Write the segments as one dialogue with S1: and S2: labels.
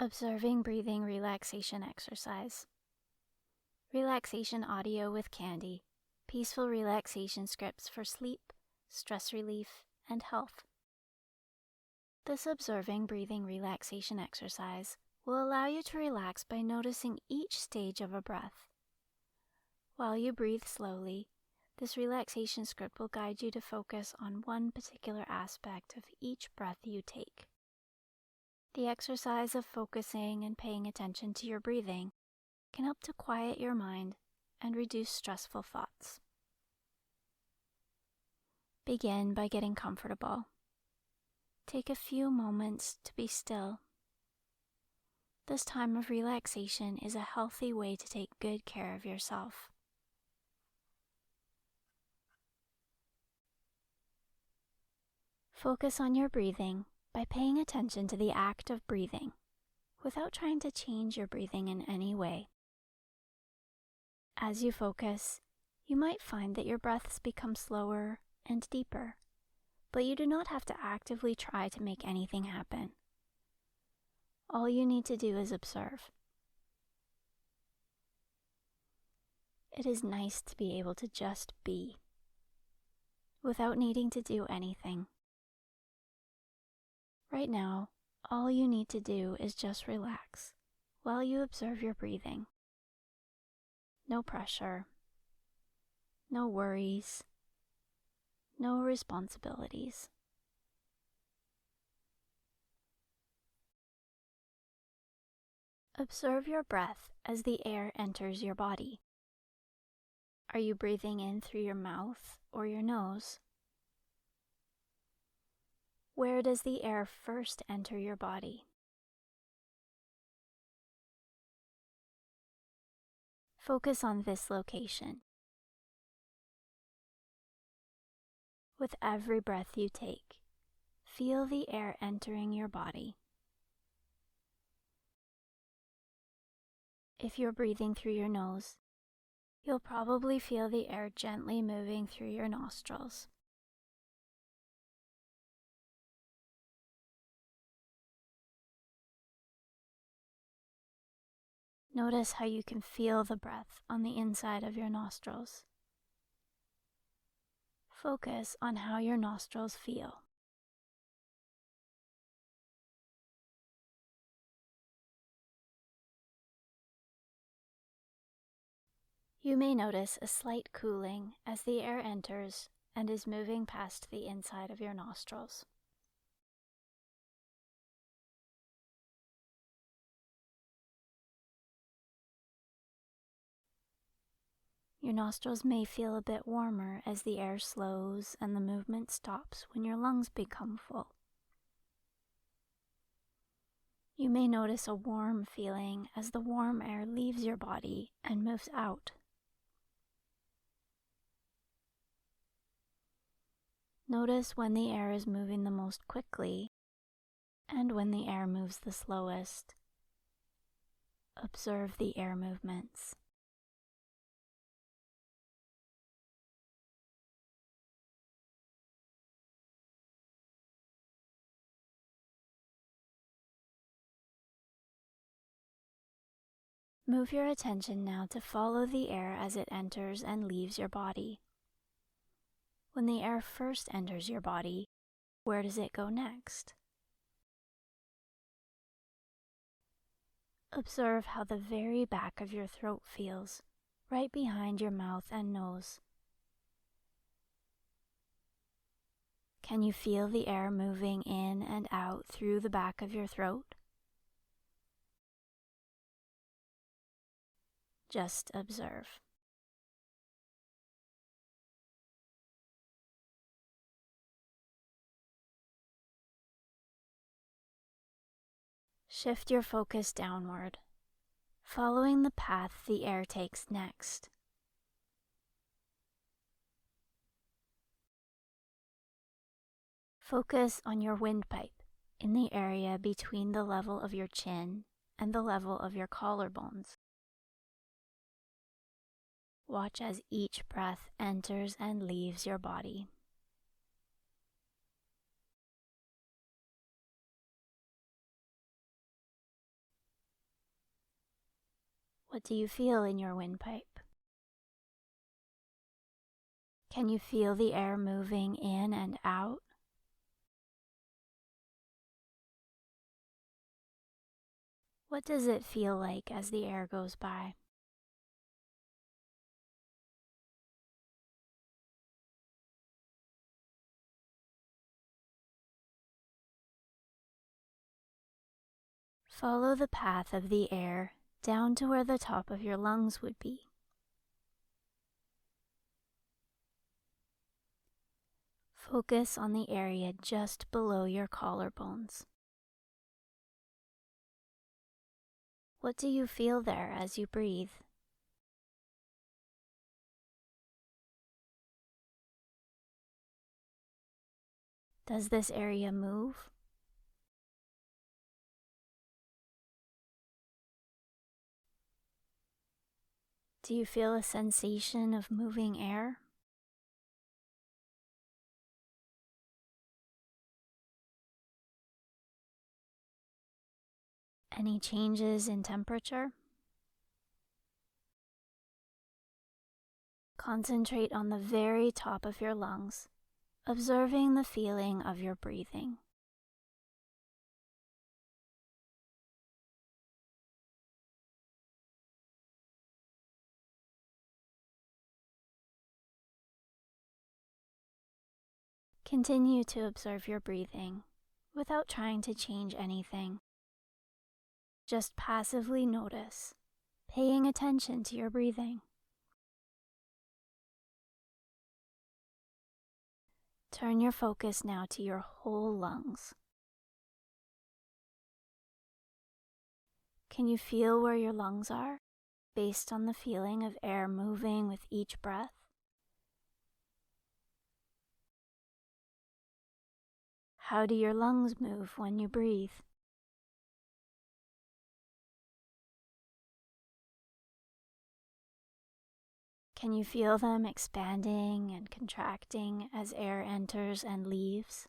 S1: Observing breathing relaxation exercise. Relaxation audio with Candy. Peaceful relaxation scripts for sleep, stress relief, and health. This observing breathing relaxation exercise will allow you to relax by noticing each stage of a breath. While you breathe slowly, this relaxation script will guide you to focus on one particular aspect of each breath you take. The exercise of focusing and paying attention to your breathing can help to quiet your mind and reduce stressful thoughts. Begin by getting comfortable. Take a few moments to be still. This time of relaxation is a healthy way to take good care of yourself. Focus on your breathing by paying attention to the act of breathing, without trying to change your breathing in any way. As you focus, you might find that your breaths become slower and deeper, but you do not have to actively try to make anything happen. All you need to do is observe. It is nice to be able to just be, without needing to do anything. Right now, all you need to do is just relax while you observe your breathing. No pressure, no worries, no responsibilities. Observe your breath as the air enters your body. Are you breathing in through your mouth or your nose? Where does the air first enter your body? Focus on this location. With every breath you take, feel the air entering your body. If you're breathing through your nose, you'll probably feel the air gently moving through your nostrils. Notice how you can feel the breath on the inside of your nostrils. Focus on how your nostrils feel. You may notice a slight cooling as the air enters and is moving past the inside of your nostrils. Your nostrils may feel a bit warmer as the air slows and the movement stops when your lungs become full. You may notice a warm feeling as the warm air leaves your body and moves out. Notice when the air is moving the most quickly and when the air moves the slowest. Observe the air movements. Move your attention now to follow the air as it enters and leaves your body. When the air first enters your body, where does it go next? Observe how the very back of your throat feels, right behind your mouth and nose. Can you feel the air moving in and out through the back of your throat? Just observe. Shift your focus downward, following the path the air takes next. Focus on your windpipe in the area between the level of your chin and the level of your collarbones. Watch as each breath enters and leaves your body. What do you feel in your windpipe? Can you feel the air moving in and out? What does it feel like as the air goes by? Follow the path of the air down to where the top of your lungs would be. Focus on the area just below your collarbones. What do you feel there as you breathe? Does this area move? Do you feel a sensation of moving air? Any changes in temperature? Concentrate on the very top of your lungs, observing the feeling of your breathing. Continue to observe your breathing without trying to change anything. Just passively notice, paying attention to your breathing. Turn your focus now to your whole lungs. Can you feel where your lungs are, based on the feeling of air moving with each breath? How do your lungs move when you breathe? Can you feel them expanding and contracting as air enters and leaves?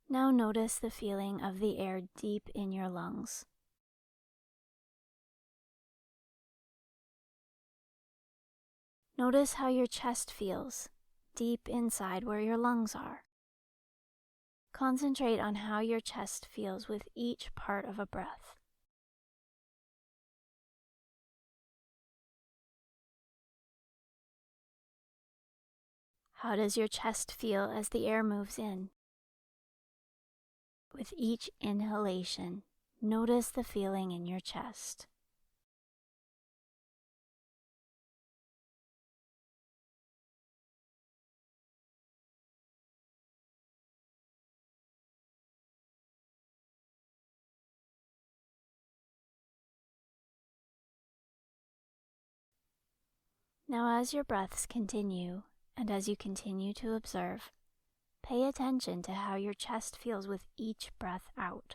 S1: Now notice the feeling of the air deep in your lungs. Notice how your chest feels, deep inside where your lungs are. Concentrate on how your chest feels with each part of a breath. How does your chest feel as the air moves in? With each inhalation, notice the feeling in your chest. Now, as your breaths continue, and as you continue to observe, pay attention to how your chest feels with each breath out.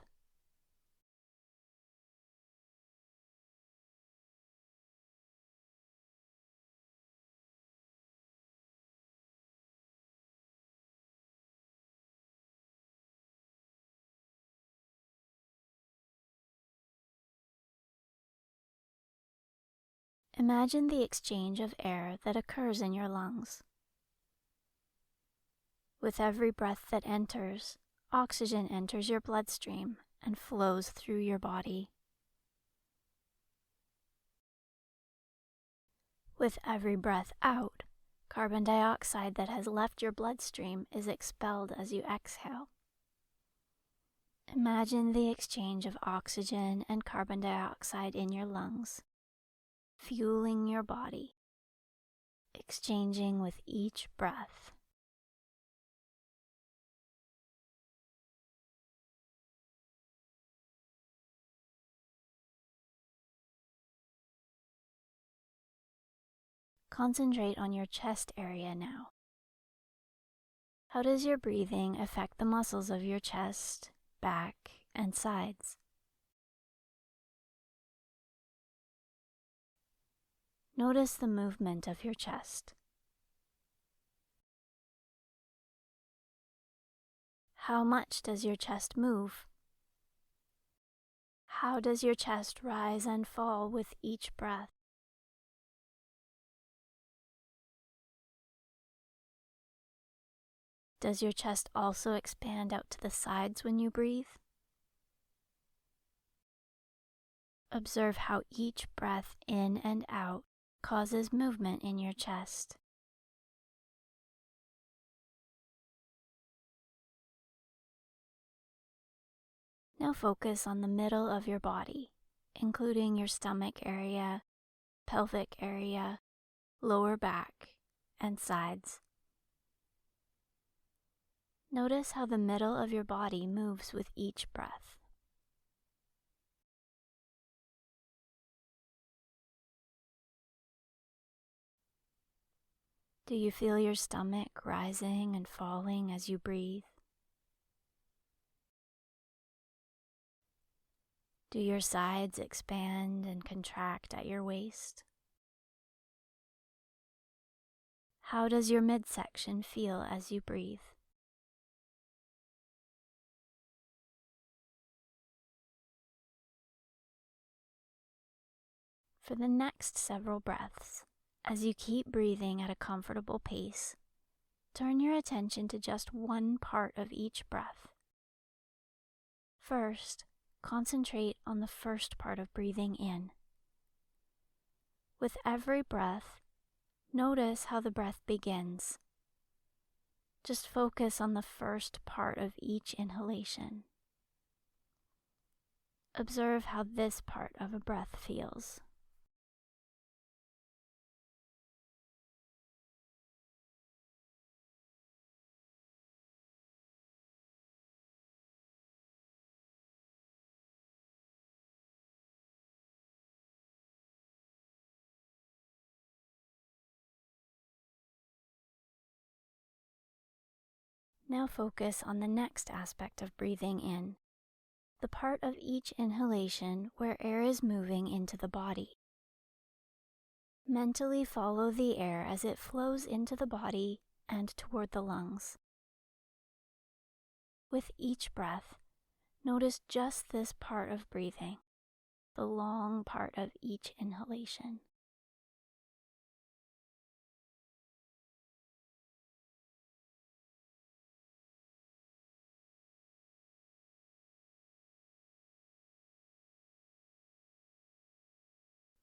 S1: Imagine the exchange of air that occurs in your lungs. With every breath that enters, oxygen enters your bloodstream and flows through your body. With every breath out, carbon dioxide that has left your bloodstream is expelled as you exhale. Imagine the exchange of oxygen and carbon dioxide in your lungs, fueling your body, exchanging with each breath. Concentrate on your chest area now. How does your breathing affect the muscles of your chest, back, and sides? Notice the movement of your chest. How much does your chest move? How does your chest rise and fall with each breath? Does your chest also expand out to the sides when you breathe? Observe how each breath in and out causes movement in your chest. Now focus on the middle of your body, including your stomach area, pelvic area, lower back, and sides. Notice how the middle of your body moves with each breath. Do you feel your stomach rising and falling as you breathe? Do your sides expand and contract at your waist? How does your midsection feel as you breathe? For the next several breaths, as you keep breathing at a comfortable pace, turn your attention to just one part of each breath. First, concentrate on the first part of breathing in. With every breath, notice how the breath begins. Just focus on the first part of each inhalation. Observe how this part of a breath feels. Now focus on the next aspect of breathing in, the part of each inhalation where air is moving into the body. Mentally follow the air as it flows into the body and toward the lungs. With each breath, notice just this part of breathing, the long part of each inhalation.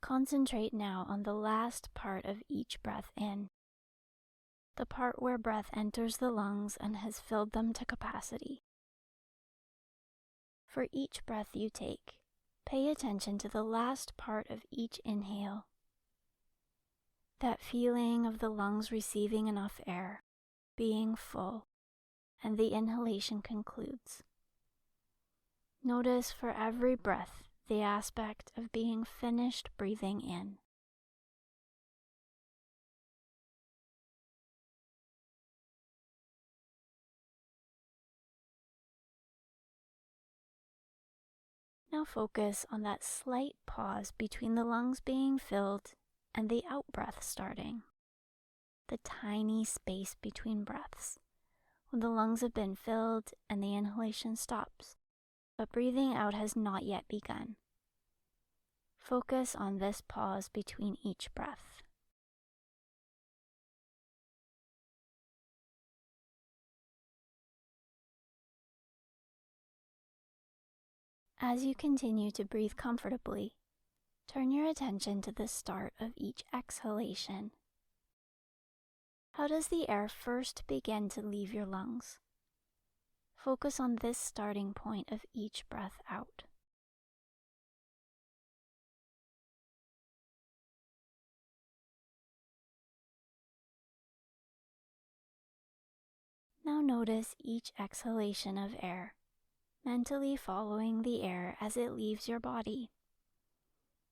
S1: Concentrate now on the last part of each breath in, the part where breath enters the lungs and has filled them to capacity. For each breath you take, pay attention to the last part of each inhale, that feeling of the lungs receiving enough air, being full, and the inhalation concludes. Notice for every breath the aspect of being finished breathing in. Now focus on that slight pause between the lungs being filled and the out-breath starting. The tiny space between breaths, when the lungs have been filled and the inhalation stops, but breathing out has not yet begun. Focus on this pause between each breath. As you continue to breathe comfortably, turn your attention to the start of each exhalation. How does the air first begin to leave your lungs? Focus on this starting point of each breath out. Now notice each exhalation of air, mentally following the air as it leaves your body,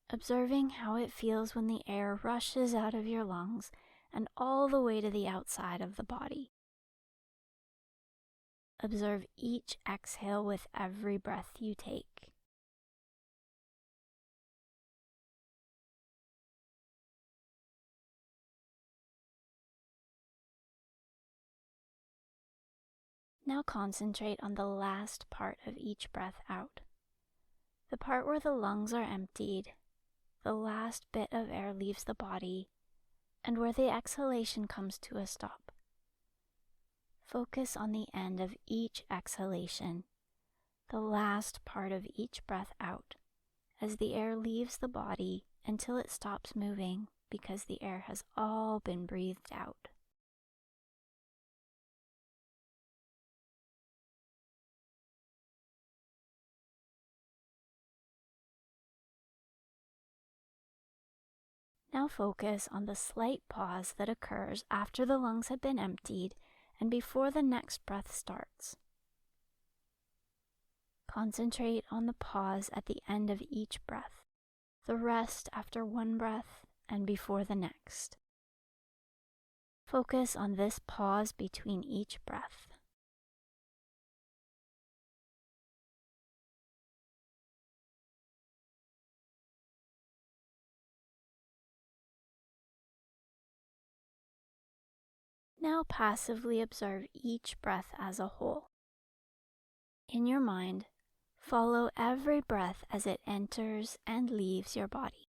S1: observing how it feels when the air rushes out of your lungs and all the way to the outside of the body. Observe each exhale with every breath you take. Now concentrate on the last part of each breath out, the part where the lungs are emptied, the last bit of air leaves the body, and where the exhalation comes to a stop. Focus on the end of each exhalation, the last part of each breath out, as the air leaves the body until it stops moving because the air has all been breathed out. Now focus on the slight pause that occurs after the lungs have been emptied and before the next breath starts. Concentrate on the pause at the end of each breath, the rest after one breath and before the next. Focus on this pause between each breath. Now passively observe each breath as a whole. In your mind, follow every breath as it enters and leaves your body.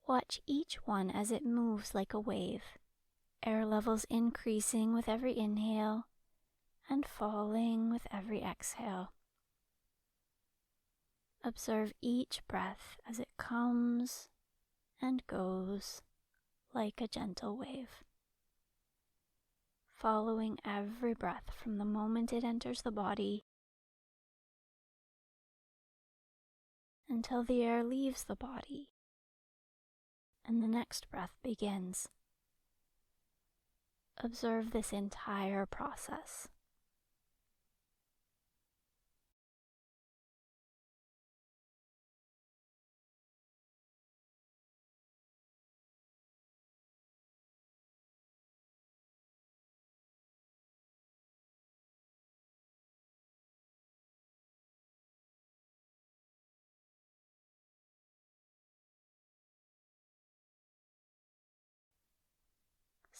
S1: Watch each one as it moves like a wave, air levels increasing with every inhale and falling with every exhale. Observe each breath as it comes and goes like a gentle wave, following every breath from the moment it enters the body until the air leaves the body and the next breath begins. Observe this entire process.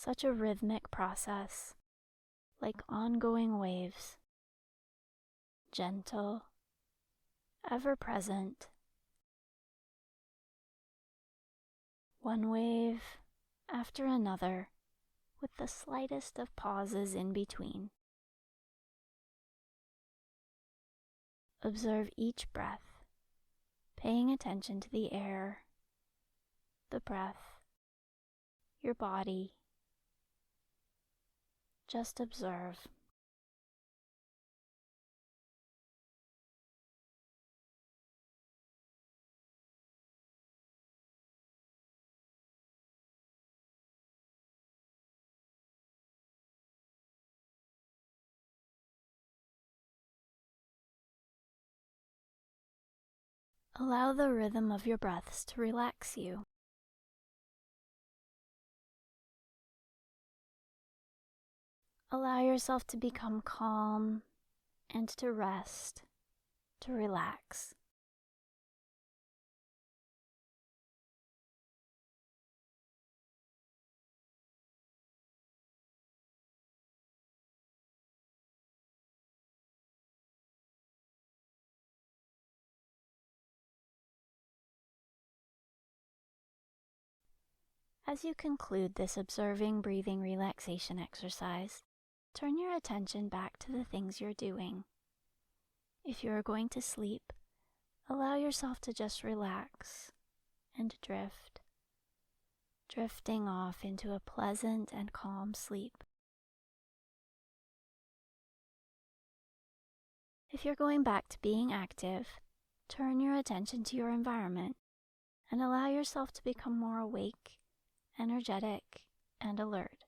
S1: Such a rhythmic process, like ongoing waves, gentle, ever present, one wave after another, with the slightest of pauses in between. Observe each breath, paying attention to the air, the breath, your body. Just observe. Allow the rhythm of your breaths to relax you. Allow yourself to become calm and to rest, to relax. As you conclude this observing breathing relaxation exercise, turn your attention back to the things you're doing. If you are going to sleep, allow yourself to just relax and drift, drifting off into a pleasant and calm sleep. If you're going back to being active, turn your attention to your environment and allow yourself to become more awake, energetic, and alert.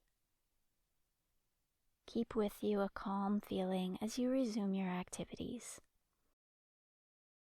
S1: Keep with you a calm feeling as you resume your activities.